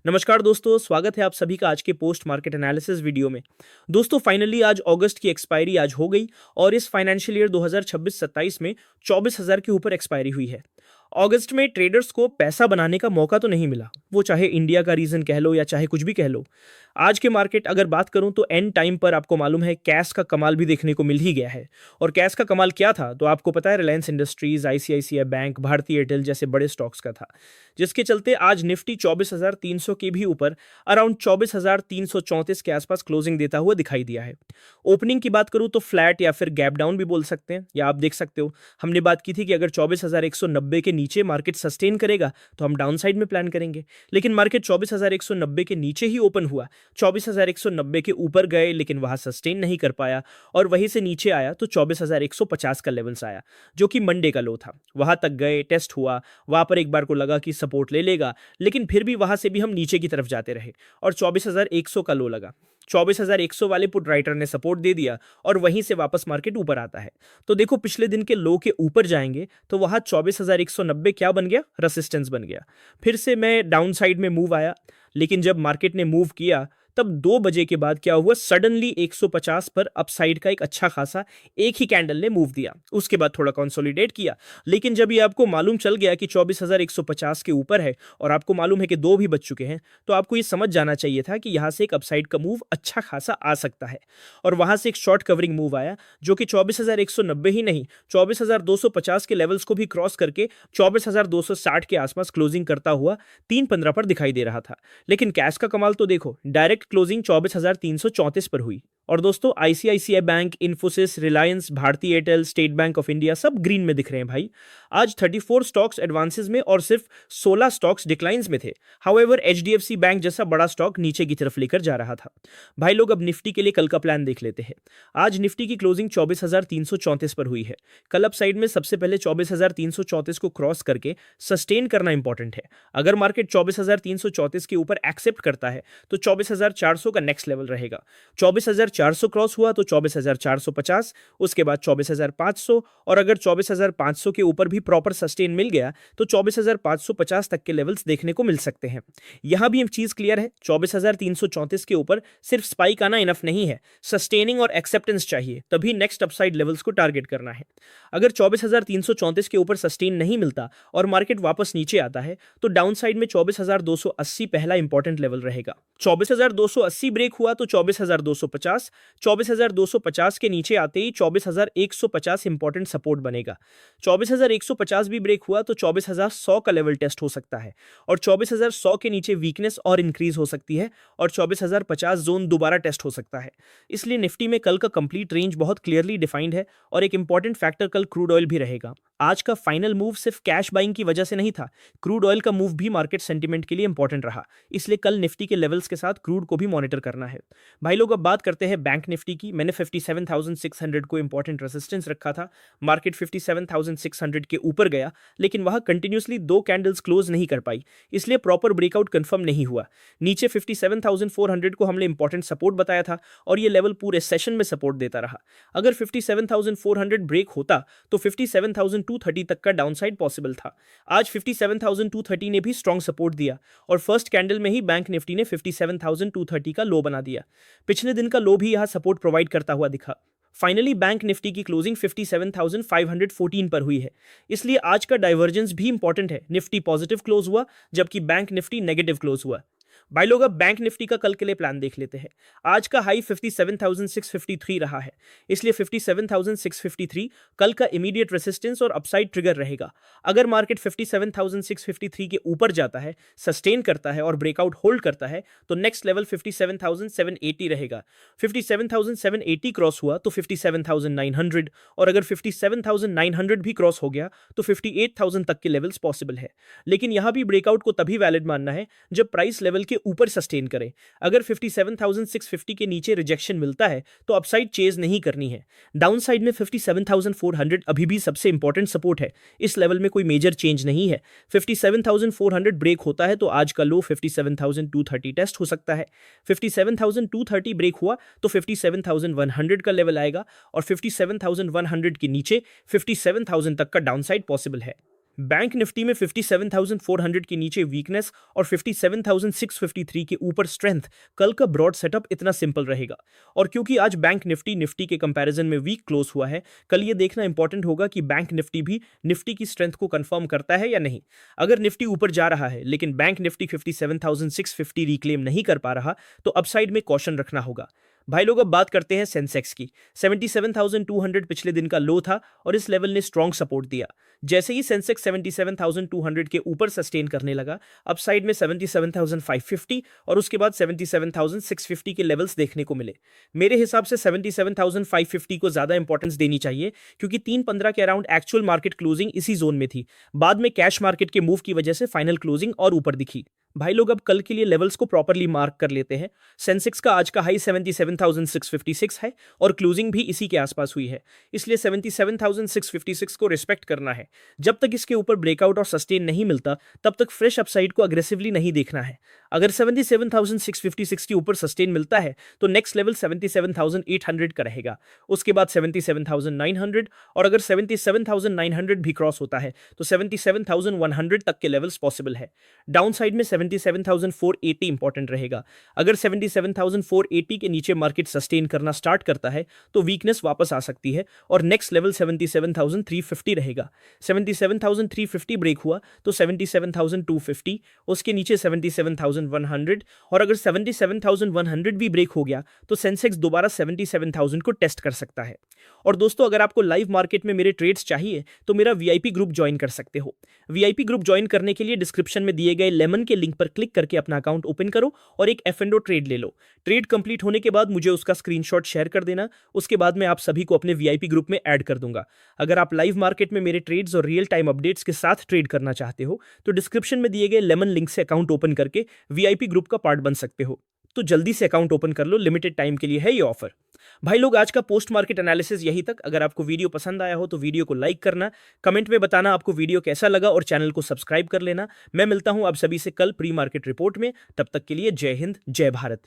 नमस्कार दोस्तों, स्वागत है आप सभी का आज के पोस्ट मार्केट एनालिसिस वीडियो में। दोस्तों फाइनली आज अगस्त की एक्सपायरी आज हो गई और इस फाइनेंशियल ईयर 2026-27 में 24,000 के ऊपर एक्सपायरी हुई है। अगस्त में ट्रेडर्स को पैसा बनाने का मौका तो नहीं मिला, वो चाहे इंडिया का रीजन कह लो या चाहे कुछ भी कह लो। आज के मार्केट अगर बात करूं तो एंड टाइम पर आपको मालूम है कैश का कमाल भी देखने को मिल ही गया है। और कैश का कमाल क्या था तो आपको पता है, रिलायंस इंडस्ट्रीज, आईसीआईसीआई बैंक, भारतीय एयरटेल जैसे बड़े स्टॉक्स का था, जिसके चलते आज निफ्टी 24,300 के भी ऊपर अराउंड 24,334 के आसपास क्लोजिंग देता हुआ दिखाई दिया है। ओपनिंग की बात करूं तो फ्लैट या फिर गैप डाउन भी बोल सकते हैं, या आप देख सकते हो हमने बात की थी कि अगर 24,190 के नीचे मार्केट सस्टेन करेगा तो हम डाउन साइड में प्लान करेंगे। लेकिन मार्केट 24,190 के नीचे ही ओपन हुआ, 24,190 के ऊपर गए लेकिन वहां सस्टेन नहीं कर पाया और वहीं से नीचे आया तो 24,150 का लेवल्स आया, जो कि मंडे का लो था। वहां तक गए, टेस्ट हुआ, वहां पर एक बार को लगा कि सपोर्ट ले लेगा, लेकिन फिर भी वहां से भी हम नीचे की तरफ जाते रहे और 24,100 का लो लगा। 24,100 वाले पुट राइटर ने सपोर्ट दे दिया और वहीं से वापस मार्केट ऊपर आता है। तो देखो पिछले दिन के लो के ऊपर जाएंगे तो वहां 24,190 क्या बन गया, रेसिस्टेंस बन गया। फिर से मैं डाउन साइड में मूव आया, लेकिन जब मार्केट ने मूव किया तब 2 बजे के बाद क्या हुआ, सडनली 150 पर अपसाइड का एक अच्छा खासा एक ही कैंडल ने मूव दिया। उसके बाद थोड़ा कंसोलिडेट किया, लेकिन जब ये आपको मालूम चल गया कि 24,150 के ऊपर है और आपको मालूम है कि 2 भी बच चुके हैं, तो आपको ये समझ जाना चाहिए था कि यहां से एक अपसाइड का मूव अच्छा खासा आ सकता है। और वहां से एक शॉर्ट कवरिंग मूव आया जो कि 24,190 ही नहीं, 24,250 के लेवल्स को भी क्रॉस करके 24,260 के आसपास क्लोजिंग करता हुआ 3:15 पर दिखाई दे रहा था। लेकिन कैश का कमाल तो देखो, डायरेक्ट क्लोजिंग 24,334 पर हुई। और दोस्तों आईसीआईसीआई बैंक, इन्फोसिस, रिलायंस, भारतीय Airtel, state bank of India सब ग्रीन में दिख रहे हैं भाई। आज 34 स्टॉक्स एडवांसेस में और सिर्फ 16 स्टॉक्स डिक्लाइंस में थे। हाउएवर एचडीएफसी बैंक जैसा बड़ा स्टॉक नीचे की तरफ लेकर जा रहा था। भाई लोग अब निफ्टी के लिए कल का प्लान देख लेते हैं। आज निफ्टी की क्लोजिंग 24,334 पर हुई है। कल अप साइड में सबसे पहले 24,334 को क्रॉस करके सस्टेन करना इंपॉर्टेंट है। अगर मार्केट 24,334 के ऊपर एक्सेप्ट करता है तो 24,400 का नेक्स्ट लेवल रहेगा। 24,400 क्रॉस हुआ तो 24,450, उसके बाद 24,500, और अगर 24,500 के ऊपर भी प्रॉपर सस्टेन मिल गया तो 24,550 तक के लेवल्स देखने को मिल सकते हैं। यहां भी एक चीज क्लियर है, 24,334 के ऊपर सिर्फ स्पाइक आना इनफ नहीं है, सस्टेनिंग और एक्सेप्टेंस चाहिए, तभी नेक्स्ट अपसाइड लेवल्स को टारगेट करना है। अगर 24,334 के ऊपर सस्टेन नहीं मिलता और मार्केट वापस नीचे आता है तो डाउन साइड में 24,280 पहला इंपॉर्टेंट लेवल रहेगा। 24,280 ब्रेक हुआ तो 24,250, 24,250 के नीचे आते ही 24,150 इंपॉर्टेंट सपोर्ट बनेगा। 24,150 भी ब्रेक हुआ तो 24,100 का लेवल टेस्ट हो सकता है और 24,100 के नीचे वीकनेस और इंक्रीज हो सकती है और 24,050 जोन दोबारा टेस्ट हो सकता है। इसलिए निफ्टी में कल का कंप्लीट रेंज बहुत क्लियरली डिफाइंड है और एक इंपॉर्टेंट फैक्टर कल क्रूड ऑयल भी रहेगा। आज का फाइनल मूव सिर्फ कैश बाइंग की वजह से नहीं था, क्रूड ऑयल का मूव भी मार्केट सेंटीमेंट के लिए इंपॉर्टेंट रहा, इसलिए कल निफ्टी के लेवल्स के साथ क्रूड को भी मॉनिटर करना है। भाई लोग अब बात करते हैं बैंक निफ्टी की। मैंने 57,600 को इंपॉर्टेंट रेजिस्टेंस रखा था। मार्केट 57,600 के ऊपर गया, लेकिन वहां कंटिन्यूसली 2 कैंडल्स क्लोज नहीं कर पाई, इसलिए प्रॉपर ब्रेकआउट कंफर्म नहीं हुआ। नीचे 57,400 को हमने इंपॉर्टेंट सपोर्ट बताया था और ये लेवल पूरे सेशन में सपोर्ट देता रहा। अगर 57,400 ब्रेक होता तो 57,230 तक का डाउनसाइड पॉसिबल था। आज 57,230 ने भी स्ट्रॉन्ग सपोर्ट दिया और फर्स्ट कैंडल में ही बैंक निफ्टी ने 57,230 का लो बना दिया। पिछले दिन का लो भी यहां सपोर्ट प्रोवाइड करता हुआ दिखा। फाइनली बैंक निफ्टी की क्लोजिंग 57,514 पर हुई है, इसलिए आज का डाइवर्जेंस भी इंपॉर्टेंट है। निफ्टी पॉजिटिव क्लोज हुआ जबकि बैंक निफ्टी नेगेटिव क्लोज हुआ। भाई लोग अब बैंक निफ्टी का कल के लिए प्लान देख लेते हैं। आज का हाई 57,653 रहा है, इसलिए 57,653 कल का इमीडिएट रेसिस्टेंस और अपसाइड ट्रिगर रहेगा। अगर मार्केट 57,653 के ऊपर जाता है, सस्टेन करता है और ब्रेकआउट होल्ड करता है तो नेक्स्ट लेवल 57,780 रहेगा। 57,780 क्रॉस हुआ तो 57,900, और अगर 57,900 भी क्रॉस हो गया तो 58,000 तक के लेवल्स पॉसिबल है। लेकिन यहां भी ब्रेकआउट को तभी वैलिड मानना है जब प्राइस लेवल के ऊपर सस्टेन करें। अगर 57,650 के नीचे रिजेक्शन मिलता है तो अपसाइड चेज नहीं करनी है। डाउन साइड में 57,400 अभी भी सबसे इंपॉर्टेंट सपोर्ट है, इस लेवल में कोई मेजर चेंज नहीं है। 57,400 ब्रेक होता है तो आज का लो 57,230 टेस्ट हो सकता है। 57,230 ब्रेक हुआ तो 57,100 का लेवल आएगा और 57,100 के नीचे 57,000 तक का डाउन साइड पॉसिबल है। बैंक निफ्टी में 57,400 के नीचे वीकनेस और 57,653 के ऊपर स्ट्रेंथ। कल का ब्रॉड सेटअप इतना सिंपल रहेगा। और क्योंकि आज बैंक निफ्टी के कंपैरिजन में वीक क्लोज हुआ है, कल ये देखना इंपॉर्टेंट होगा कि बैंक निफ्टी भी निफ्टी की स्ट्रेंथ को कंफर्म करता है या नहीं। अगर निफ्टी ऊपर जा रहा है लेकिन बैंक निफ्टी 57,650 रिक्लेम नहीं कर पा रहा, तो अपसाइड में कॉशन रखना होगा। भाई लोग, अब बात करते हैं सेंसेक्स की। 77,200 पिछले दिन का लो था और इस लेवल ने स्ट्रॉन्ग सपोर्ट दिया। जैसे ही सेंसेक्स 77,200 के ऊपर सस्टेन करने लगा, अपसाइड में 77,550 और उसके बाद 77,650 के लेवल्स देखने को मिले। मेरे हिसाब से 77,550 को ज्यादा इंपॉर्टेंस देनी चाहिए, क्योंकि 3:15 के अराउंड एक्चुअल मार्केट क्लोजिंग इसी जोन में थी। बाद में कैश मार्केट के मूव की वजह से फाइनल क्लोजिंग और ऊपर दिखी। भाई लोग, अब कल के लिए लेवल्स को प्रॉपर्ली मार्क कर लेते हैं। सेंसेक्स का आज का हाई 77,656 है और क्लोजिंग भी इसी के आसपास हुई है, इसलिए 77,656 को रिस्पेक्ट करना है। जब तक इसके ऊपर ब्रेकआउट और सस्टेन नहीं मिलता, तब तक फ्रेश अपसाइड को अग्रेसिवली नहीं देखना है। अगर 77,656 के ऊपर सस्टेन मिलता है तो नेक्स्ट लेवल 77,800 का रहेगा, उसके बाद 77,900, और अगर 77,900 भी क्रॉस होता है तो 77,100 तक के लेवल्स पॉसिबल है। डाउन साइड में 77,480 इंपॉर्टेंट रहेगा। अगर 77,480 के नीचे मार्केट सस्टेन करना स्टार्ट करता है तो वीकनेस वापस आ सकती है और नेक्स्ट लेवल 77,350 रहेगा। 77,350 ब्रेक हुआ तो 77,250, उसके नीचे 77,100, और अगर 77,100 भी ब्रेक हो गया तो सेंसेक्स दोबारा 77,000 को टेस्ट कर सकता है। और दोस्तों, अगर आपको लाइव मार्केट में मेरे ट्रेड्स चाहिए तो मेरा वीआईपी ग्रुप ज्वाइन कर सकते हो। वीआईपी ग्रुप ज्वाइन करने के लिए डिस्क्रिप्शन में दिए गए लेमन के लिंक पर क्लिक करके अपना अकाउंट ओपन करो और एक F&O ट्रेड ले लो। ट्रेड कंप्लीट होने के बाद मुझे उसका स्क्रीनशॉट शेयर कर देना, उसके बाद मैं आप सभी को अपने वीआईपी ग्रुप में ऐड कर दूंगा। अगर आप लाइव मार्केट में मेरे ट्रेड्स और रियल टाइम अपडेट्स के साथ ट्रेड करना चाहते हो तो डिस्क्रिप्शन में दिए गए लेमन लिंक से अकाउंट ओपन करके वीआईपी ग्रुप का पार्ट बन सकते हो। तो जल्दी से अकाउंट ओपन कर लो, लिमिटेड टाइम के लिए है ये ऑफर। भाई लोग, आज का पोस्ट मार्केट एनालिसिस यही तक। अगर आपको वीडियो पसंद आया हो तो वीडियो को लाइक करना, कमेंट में बताना आपको वीडियो कैसा लगा और चैनल को सब्सक्राइब कर लेना। मैं मिलता हूं आप सभी से कल प्री मार्केट रिपोर्ट में। तब तक के लिए जय हिंद, जय भारत।